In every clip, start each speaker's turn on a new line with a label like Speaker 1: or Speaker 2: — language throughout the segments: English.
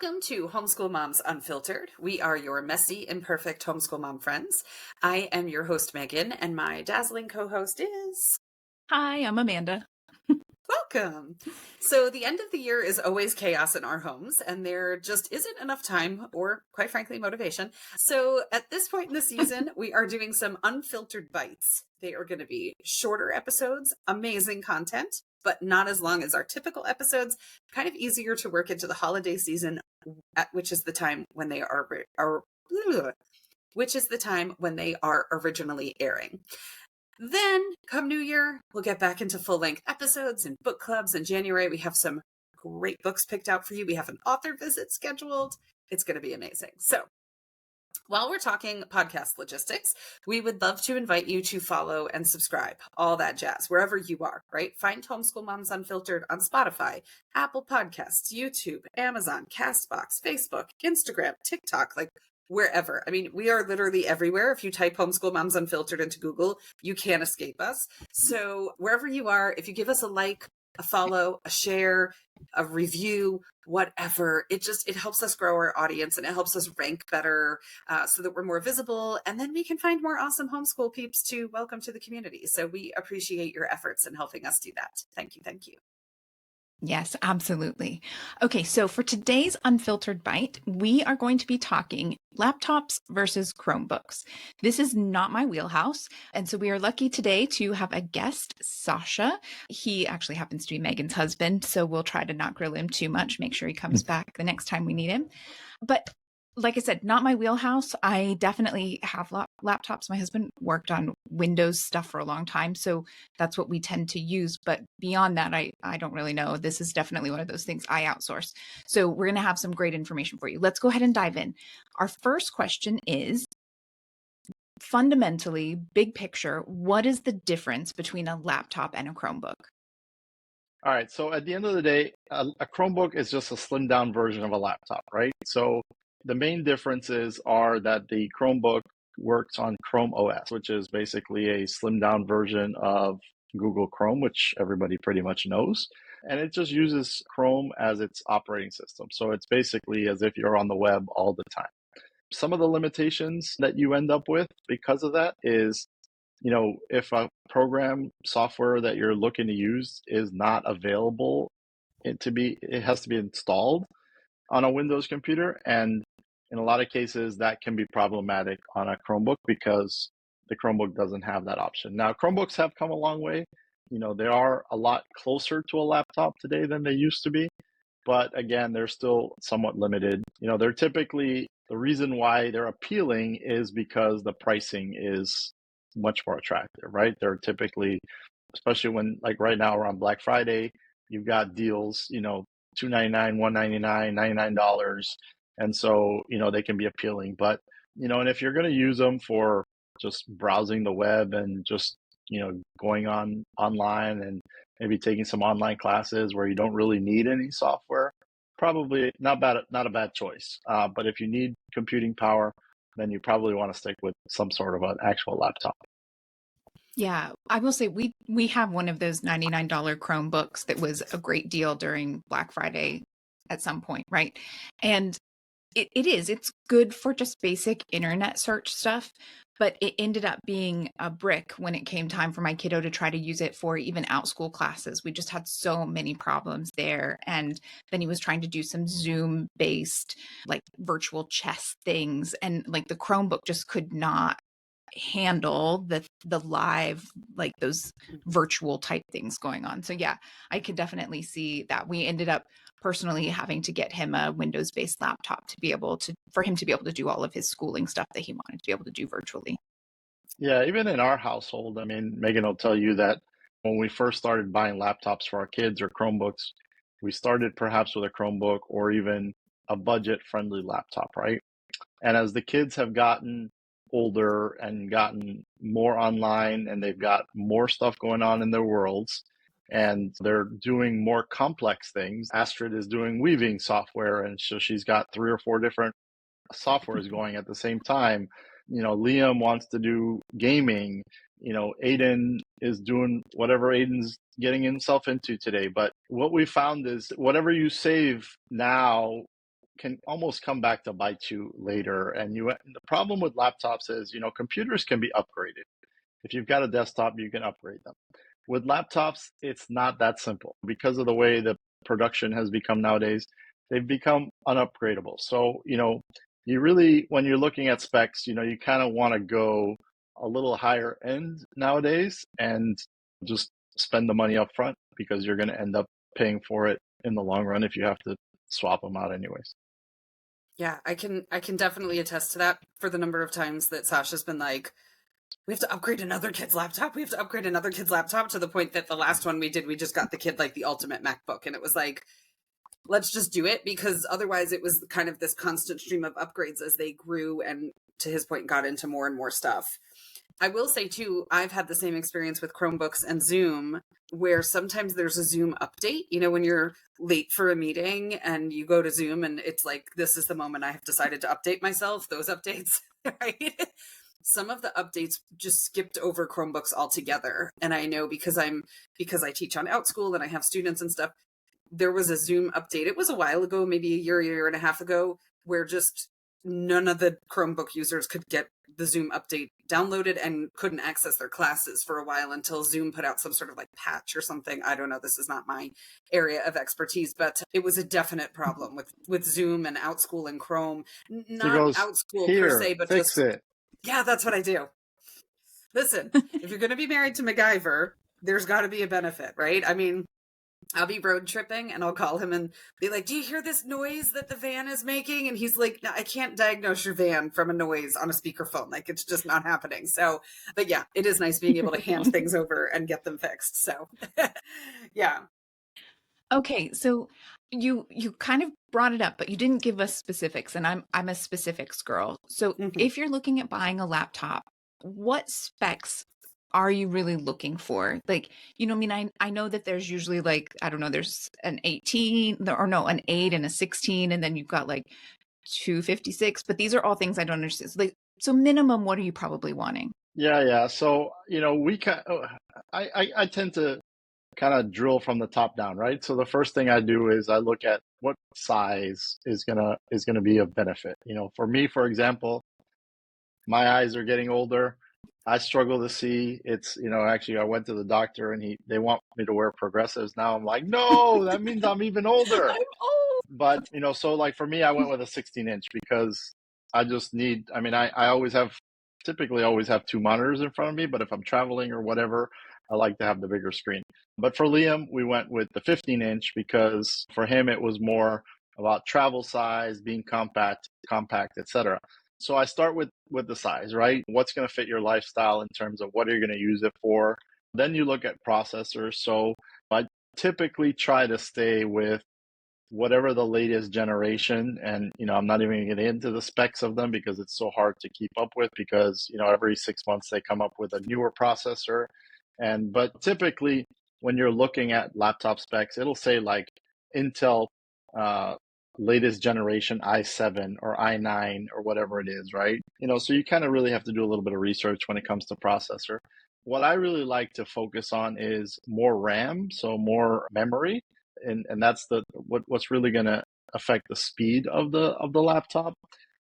Speaker 1: Welcome to Homeschool Moms Unfiltered. We are your messy, imperfect homeschool mom friends. I am your host, Megan, and my dazzling co-host is...
Speaker 2: Hi, I'm Amanda.
Speaker 1: Welcome. So the end of the year is always chaos in our homes, and there just isn't enough time or, quite frankly, motivation. So at this point in the season, we are doing some unfiltered bites. They are going to be shorter episodes, amazing content, but not as long as our typical episodes, kind of easier to work into the holiday season, which is the time when they are originally airing. Then, come New Year, we'll get back into full-length episodes and book clubs. In January, we have some great books picked out for you. We have an author visit scheduled. It's going to be amazing. So, while we're talking podcast logistics, we would love to invite you to follow and subscribe, all that jazz, wherever you are, right? Find Homeschool Moms Unfiltered on Spotify, Apple Podcasts, YouTube, Amazon, Castbox, Facebook, Instagram, TikTok, wherever. I mean, we are literally everywhere. If you type Homeschool Moms Unfiltered into Google, you can't escape us. So wherever you are, if you give us a like, a follow, a share, a review, whatever, it helps us grow our audience and it helps us rank better so that we're more visible. And then we can find more awesome homeschool peeps to welcome to the community. So we appreciate your efforts in helping us do that. Thank you. Thank you.
Speaker 2: Yes, absolutely. Okay, so for today's Unfiltered Bite, we are going to be talking laptops versus Chromebooks. This is not my wheelhouse. And so we are lucky today to have a guest, Sasha. He actually happens to be Megan's husband, so we'll try to not grill him too much, make sure he comes back the next time we need him. But like I said, not my wheelhouse. I definitely have laptops. My husband worked on Windows stuff for a long time, so that's what we tend to use. But beyond that, I don't really know. This is definitely one of those things I outsource. So we're going to have some great information for you. Let's go ahead and dive in. Our first question is, fundamentally, big picture, what is the difference between a laptop and a Chromebook?
Speaker 3: All right, so at the end of the day, a Chromebook is just a slimmed down version of a laptop, right? So the main differences are that the Chromebook works on Chrome OS, which is basically a slimmed down version of Google Chrome, which everybody pretty much knows. And it just uses Chrome as its operating system. So it's basically as if you're on the web all the time. Some of the limitations that you end up with because of that is, if a program software that you're looking to use is not available, it has to be installed on a Windows computer. And in a lot of cases, that can be problematic on a Chromebook because the Chromebook doesn't have that option. Now, Chromebooks have come a long way. They are a lot closer to a laptop today than they used to be. But again, they're still somewhat limited. They're typically, the reason why they're appealing is because the pricing is much more attractive, right? They're typically, especially when, like right now around Black Friday, you've got deals, $299, $199, $99. And so, they can be appealing. But, and if you're going to use them for just browsing the web and just, going online and maybe taking some online classes where you don't really need any software, probably not a bad choice. But if you need computing power, then you probably want to stick with some sort of an actual laptop.
Speaker 2: Yeah, I will say we have one of those $99 Chromebooks that was a great deal during Black Friday at some point, right? And it's good for just basic internet search stuff, but it ended up being a brick when it came time for my kiddo to try to use it for even out school classes. We just had so many problems there. And then he was trying to do some Zoom based like virtual chess things, and like the Chromebook just could not handle the live, like those virtual type things going on. So yeah, I could definitely see that. We ended up personally having to get him a Windows based laptop for him to be able to do all of his schooling stuff that he wanted to be able to do virtually.
Speaker 3: Yeah, even in our household, I mean, Megan will tell you that when we first started buying laptops for our kids or Chromebooks, we started perhaps with a Chromebook or even a budget friendly laptop, right? And as the kids have gotten older and gotten more online and they've got more stuff going on in their worlds and they're doing more complex things. Astrid is doing weaving software, and so she's got 3 or 4 different softwares going at the same time. Liam wants to do gaming. Aiden is doing whatever Aiden's getting himself into today. But what we found is whatever you save now can almost come back to bite you later. And the problem with laptops is, computers can be upgraded. If you've got a desktop, you can upgrade them. With laptops, it's not that simple because of the way the production has become nowadays. They've become unupgradable. So, you really, when you're looking at specs, you kind of want to go a little higher end nowadays and just spend the money up front because you're going to end up paying for it in the long run if you have to swap them out anyways.
Speaker 1: Yeah, I can definitely attest to that for the number of times that Sasha's been like, we have to upgrade another kid's laptop. We have to upgrade another kid's laptop, to the point that the last one we did, we just got the kid like the ultimate MacBook. And it was like, let's just do it, because otherwise it was kind of this constant stream of upgrades as they grew and, to his point, got into more and more stuff. I will say too, I've had the same experience with Chromebooks and Zoom, where sometimes there's a Zoom update, when you're late for a meeting and you go to Zoom and it's like, this is the moment I have decided to update myself, those updates, right? Some of the updates just skipped over Chromebooks altogether. And I know because I teach on Outschool and I have students and stuff, there was a Zoom update. It was a while ago, maybe a year and a half ago, where just none of the Chromebook users could get the Zoom update downloaded and couldn't access their classes for a while until Zoom put out some sort of like patch or something. I don't know. This is not my area of expertise, but it was a definite problem with Zoom and Outschool and Chrome. Not Outschool per se, but
Speaker 3: fix
Speaker 1: just
Speaker 3: it.
Speaker 1: Yeah, that's what I do. Listen, if you're going to be married to MacGyver, there's got to be a benefit, right? I mean, I'll be road tripping and I'll call him and be like, do you hear this noise that the van is making? And he's like, no, I can't diagnose your van from a noise on a speakerphone. Like, it's just not happening. So, but yeah, it is nice being able to hand things over and get them fixed. So, yeah.
Speaker 2: Okay, so you kind of brought it up, but you didn't give us specifics, and I'm a specifics girl. So if you're looking at buying a laptop, what specs are you really looking for? Like, I mean, I know that there's usually like, I don't know, there's an 18 or no, an 8 and a 16, and then you've got like 256, but these are all things I don't understand. So minimum, what are you probably wanting?
Speaker 3: Yeah. So, I tend to kind of drill from the top down, right? So the first thing I do is I look at what size is gonna be of benefit. For me, for example, my eyes are getting older. I struggle to see. It's, actually I went to the doctor and they want me to wear progressives. Now I'm like, no, that means I'm even older.
Speaker 2: I'm old.
Speaker 3: But, so like for me, I went with a 16-inch because I just need, I mean, I typically always have two monitors in front of me, but if I'm traveling or whatever, I like to have the bigger screen. But for Liam, we went with the 15-inch because for him, it was more about travel size, being compact, etc. So I start with the size, right? What's going to fit your lifestyle in terms of what are you going to use it for? Then you look at processors. So I typically try to stay with whatever the latest generation, and I'm not even going to get into the specs of them because it's so hard to keep up with, because every 6 months they come up with a newer processor. But typically when you're looking at laptop specs, it'll say like Intel latest generation i7 or i9 or whatever it is, right? So you kind of really have to do a little bit of research when it comes to processor. What I really like to focus on is more RAM, so more memory, and that's what's really going to affect the speed of the laptop.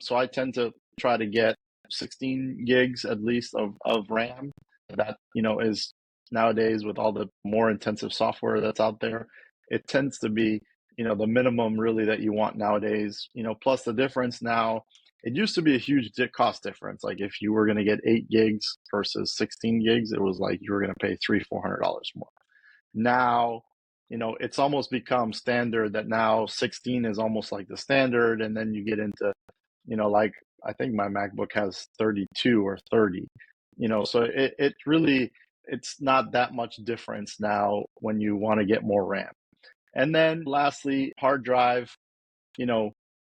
Speaker 3: So I tend to try to get 16 gigs at least of RAM. That is, nowadays with all the more intensive software that's out there, it tends to be the minimum really that you want nowadays. Plus the difference now, it used to be a huge cost difference. Like if you were going to get 8 gigs versus 16 gigs, it was like you were going to pay $300-400 more. Now, it's almost become standard that now 16 is almost like the standard. And then you get into, like I think my MacBook has 32 or 30, so it really, it's not that much difference now when you want to get more RAM. And then lastly, hard drive,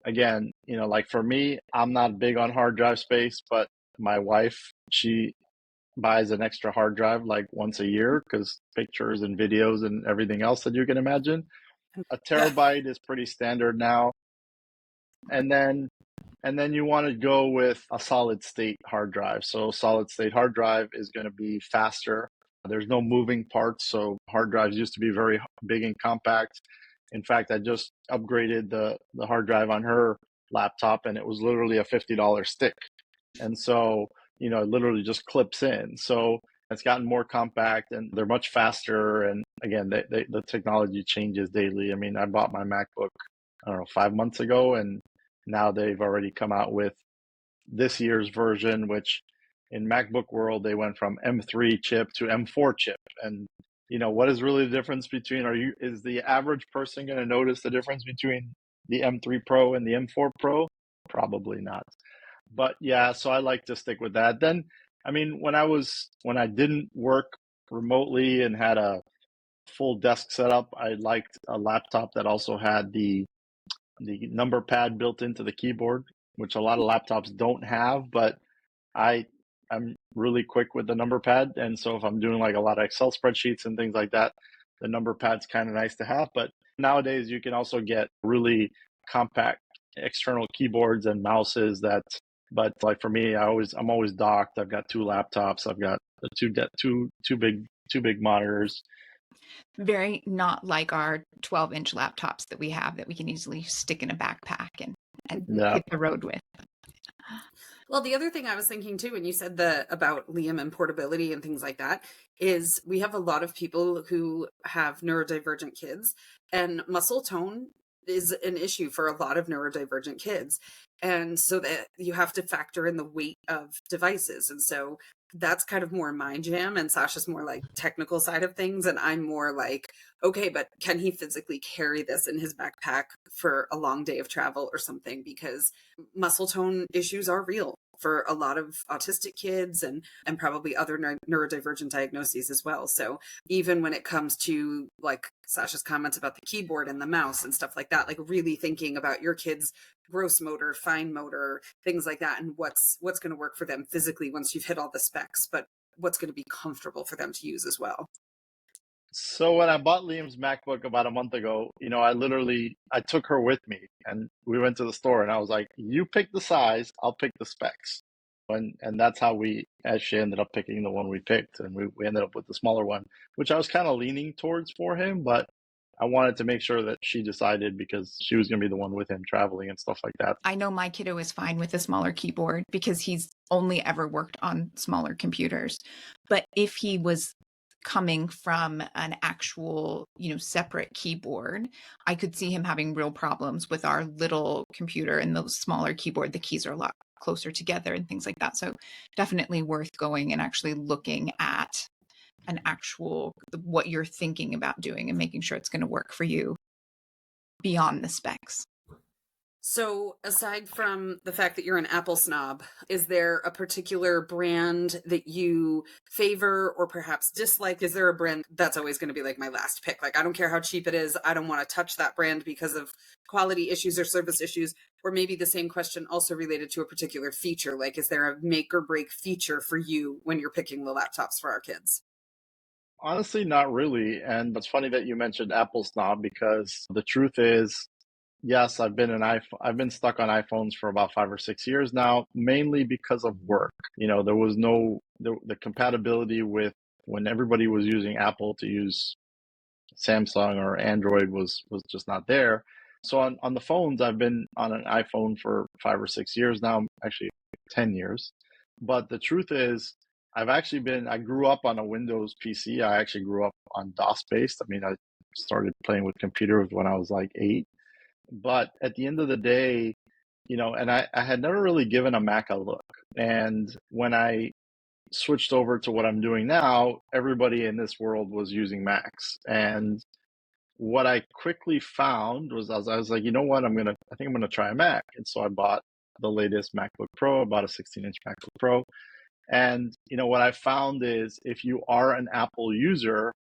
Speaker 3: again, like for me, I'm not big on hard drive space, but my wife, she buys an extra hard drive like once a year because pictures and videos and everything else that you can imagine. A terabyte is pretty standard now. And then you want to go with a solid state hard drive. So solid state hard drive is going to be faster. There's no moving parts. So hard drives used to be very big and compact. In fact, I just upgraded the hard drive on her laptop, and it was literally a $50 stick. And so, it literally just clips in. So it's gotten more compact, and they're much faster. And again, the technology changes daily. I mean, I bought my MacBook, I don't know, 5 months ago, and now they've already come out with this year's version, which in MacBook world, they went from M3 chip to M4 chip. And what is really the difference between, is the average person going to notice the difference between the M3 Pro and the M4 Pro? Probably not. But yeah, so I like to stick with that. Then, I mean, when I didn't work remotely and had a full desk setup, I liked a laptop that also had the number pad built into the keyboard, which a lot of laptops don't have, but I'm really quick with the number pad. And so if I'm doing like a lot of Excel spreadsheets and things like that, the number pad's kind of nice to have. But nowadays you can also get really compact external keyboards and mouses but like for me, I'm always docked. I've got 2 laptops. I've got two big monitors.
Speaker 2: Very not like our 12-inch laptops that we have that we can easily stick in a backpack and hit the road with.
Speaker 1: Well, the other thing I was thinking too, when you said about Liam and portability and things like that, is we have a lot of people who have neurodivergent kids, and muscle tone is an issue for a lot of neurodivergent kids. And so that you have to factor in the weight of devices. And so that's kind of more my jam, and Sasha's more like technical side of things. And I'm more like, okay, but can he physically carry this in his backpack for a long day of travel or something? Because muscle tone issues are real for a lot of autistic kids and probably other neurodivergent diagnoses as well. So even when it comes to like Sasha's comments about the keyboard and the mouse and stuff like that, like really thinking about your kids' gross motor, fine motor, things like that, and what's going to work for them physically once you've hit all the specs, but what's going to be comfortable for them to use as well.
Speaker 3: So when I bought Liam's MacBook about a month ago, I took her with me and we went to the store, and I was like, you pick the size, I'll pick the specs. And that's how we actually ended up picking the one we picked. And we ended up with the smaller one, which I was kind of leaning towards for him, but I wanted to make sure that she decided because she was going to be the one with him traveling and stuff like that.
Speaker 2: I know my kiddo is fine with a smaller keyboard because he's only ever worked on smaller computers. But if he was coming from an actual, separate keyboard, I could see him having real problems with our little computer and the smaller keyboard. The keys are a lot closer together and things like that. So definitely worth going and actually looking at an actual, what you're thinking about doing and making sure it's going to work for you beyond the specs.
Speaker 1: So aside from the fact that you're an Apple snob, is there a particular brand that you favor or perhaps dislike? Is there a brand that's always going to be like my last pick? Like, I don't care how cheap it is. I don't want to touch that brand because of quality issues or service issues. Or maybe the same question also related to a particular feature. Like, is there a make or break feature for you when you're picking the laptops for our kids?
Speaker 3: Honestly, not really. And it's funny that you mentioned Apple snob because the truth is, yes, I've been stuck on iPhones for about 5 or 6 years now, mainly because of work. There was the compatibility with when everybody was using Apple to use Samsung or Android was just not there. So on the phones, I've been on an iPhone for 5 or 6 years now, actually 10 years. But the truth is, I grew up on a Windows PC. I actually grew up on DOS based. I mean, I started playing with computers when I was like 8. But at the end of the day, and I had never really given a Mac a look. And when I switched over to what I'm doing now, everybody in this world was using Macs. And what I quickly found was I was like, you know what, I think I'm gonna try a Mac. And so I bought the latest MacBook Pro, I bought a 16-inch MacBook Pro. And what I found is if you are an Apple user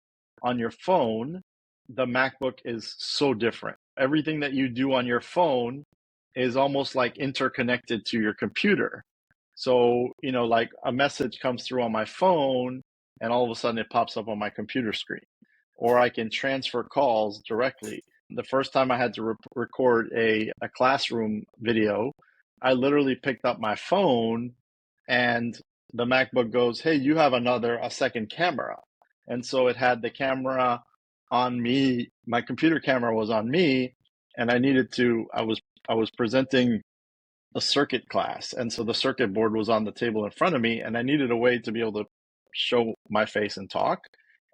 Speaker 3: on your phone, the MacBook is so different. Everything that you do on your phone is almost like interconnected to your computer. So, like a message comes through on my phone and all of a sudden it pops up on my computer screen. Or I can transfer calls directly. The first time I had to record a classroom video, I literally picked up my phone and the MacBook goes, hey, you have a second camera. And so it had the camera on me. My computer camera was on me, and I was presenting a circuit class. And so the circuit board was on the table in front of me, and I needed a way to be able to show my face and talk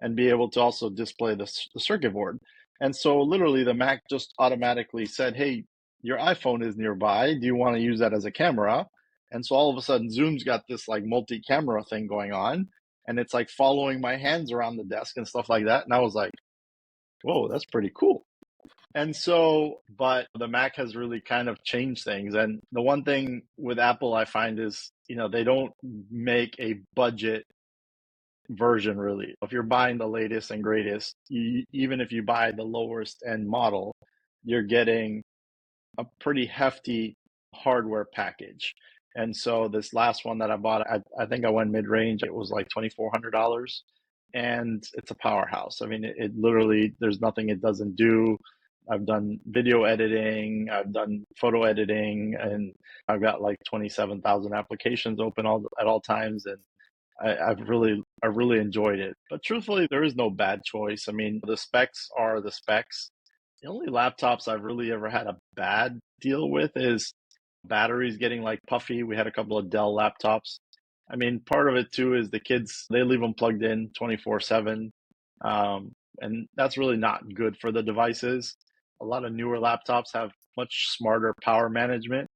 Speaker 3: and be able to also display the circuit board. And so literally the Mac just automatically said, hey, your iPhone is nearby. Do you want to use that as a camera? And so all of a sudden Zoom's got this like multi-camera thing going on, and it's like following my hands around the desk and stuff like that. And I was like, whoa, that's pretty cool. And so, but the Mac has really kind of changed things. And the one thing with Apple I find is, they don't make a budget version really. If you're buying the latest and greatest, even if you buy the lowest end model, you're getting a pretty hefty hardware package. And so this last one that I bought, I think I went mid-range. It was like $2,400, and it's a powerhouse. I mean, it literally, there's nothing it doesn't do. I've done video editing, I've done photo editing, and I've got like 27,000 applications open at all times. And I've really enjoyed it. But truthfully, there is no bad choice. I mean, the specs are the specs. The only laptops I've really ever had a bad deal with is batteries getting like puffy. We had a couple of Dell laptops. I mean, part of it too is the kids, they leave them plugged in 24/7. And that's really not good for the devices. A lot of newer laptops have much smarter power management.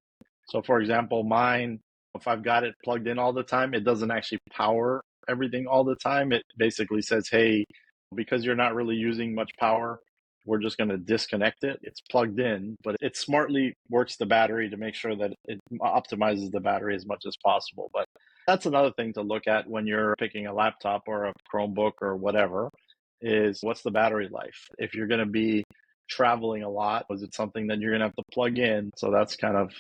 Speaker 3: So for example, mine, if I've got it plugged in all the time, it doesn't actually power everything all the time. It basically says, hey, because you're not really using much power, we're just going to disconnect it. It's plugged in, but it smartly works the battery to make sure that it optimizes the battery as much as possible. But that's another thing to look at when you're picking a laptop or a Chromebook or whatever, is what's the battery life? If you're going to be traveling a lot, was it something that you're going to have to plug in? So that's kind of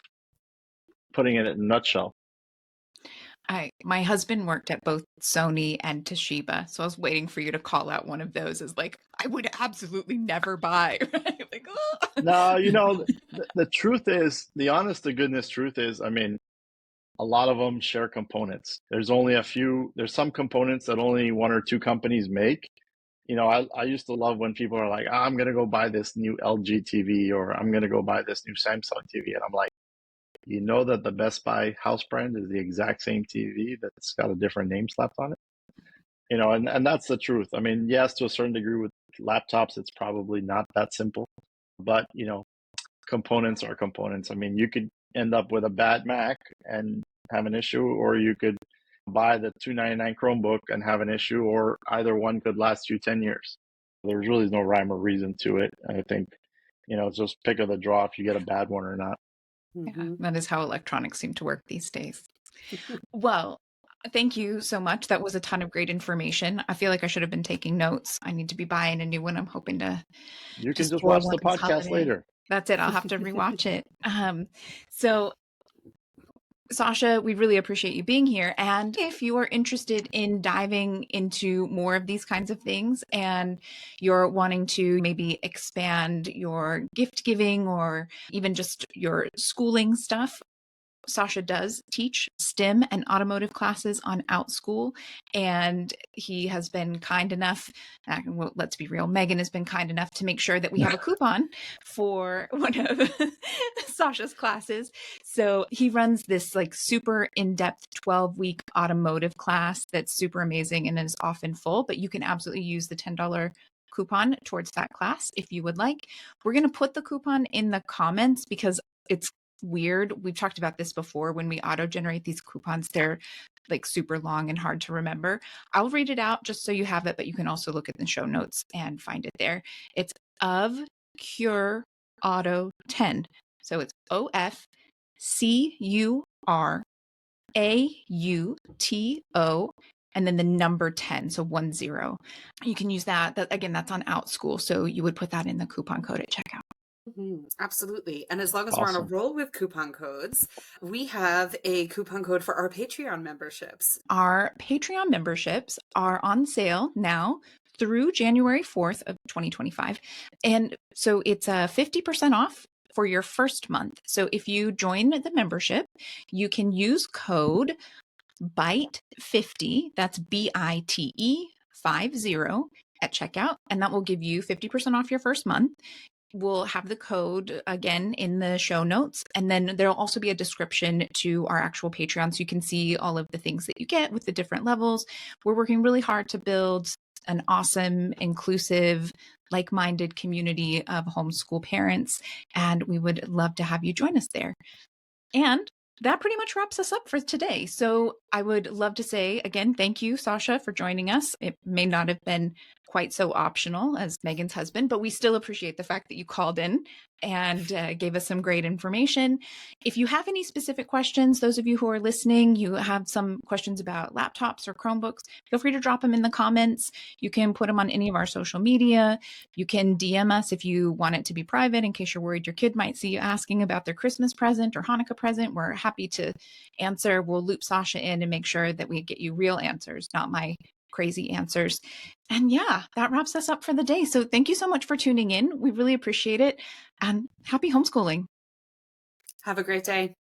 Speaker 3: putting it in a nutshell.
Speaker 2: My husband worked at both Sony and Toshiba, so I was waiting for you to call out one of those as like, I would absolutely never buy. Right? Like, oh.
Speaker 3: No, the truth is, the honest to goodness truth is, I mean, a lot of them share components. There's some components that only one or two companies make. I used to love when people are like, I'm going to go buy this new LG TV, or I'm going to go buy this new Samsung TV. And I'm like, you know that the Best Buy house brand is the exact same TV that's got a different name slapped on it? And that's the truth. I mean, yes, to a certain degree with laptops, it's probably not that simple, but components are components. I mean, you could end up with a bad Mac and have an issue, or you could buy the $299 Chromebook and have an issue, or either one could last you 10 years. There's really no rhyme or reason to it. I think, it's just pick of the draw if you get a bad one or not.
Speaker 2: Yeah, that is how electronics seem to work these days. Well, thank you so much. That was a ton of great information. I feel like I should have been taking notes. I need to be buying a new one. I'm hoping to.
Speaker 3: You can just watch the podcast later.
Speaker 2: That's it. I'll have to rewatch it. So, Sasha, we really appreciate you being here. And if you are interested in diving into more of these kinds of things, and you're wanting to maybe expand your gift giving or even just your schooling stuff, Sasha does teach STEM and automotive classes on OutSchool, and he has been kind enough, well, let's be real, Megan has been kind enough to make sure that we have a coupon for one of Sasha's classes. So he runs this like super in-depth 12-week automotive class that's super amazing and is often full, but you can absolutely use the $10 coupon towards that class if you would like. We're going to put the coupon in the comments because it's weird. We've talked about this before. When we auto generate these coupons, they're like super long and hard to remember. I'll read it out just so you have it, but you can also look at the show notes and find it there. It's of Cure Auto 10. So it's OFCURAUTO and then the number 10, so 10. You can use that. Again, that's on OutSchool. So you would put that in the coupon code at checkout.
Speaker 1: Absolutely. And as long as we're on a roll with coupon codes, we have a coupon code for our Patreon memberships.
Speaker 2: Our Patreon memberships are on sale now through January 4th of 2025. And so it's 50% off for your first month. So if you join the membership, you can use code BITE50, that's BITE 50, at checkout, and that will give you 50% off your first month. We'll have the code again in the show notes. And then there'll also be a description to our actual Patreon, so you can see all of the things that you get with the different levels. We're working really hard to build an awesome, inclusive, like-minded community of homeschool parents, and we would love to have you join us there. And that pretty much wraps us up for today. So I would love to say again, thank you, Sasha, for joining us. It may not have been quite so optional as Megan's husband, but we still appreciate the fact that you called in and gave us some great information. If you have any specific questions, those of you who are listening, you have some questions about laptops or Chromebooks, feel free to drop them in the comments. You can put them on any of our social media. You can DM us if you want it to be private, in case you're worried your kid might see you asking about their Christmas present or Hanukkah present. We're happy to answer. We'll loop Sasha in and make sure that we get you real answers, not my crazy answers. And yeah, that wraps us up for the day. So thank you so much for tuning in. We really appreciate it. And happy homeschooling.
Speaker 1: Have a great day.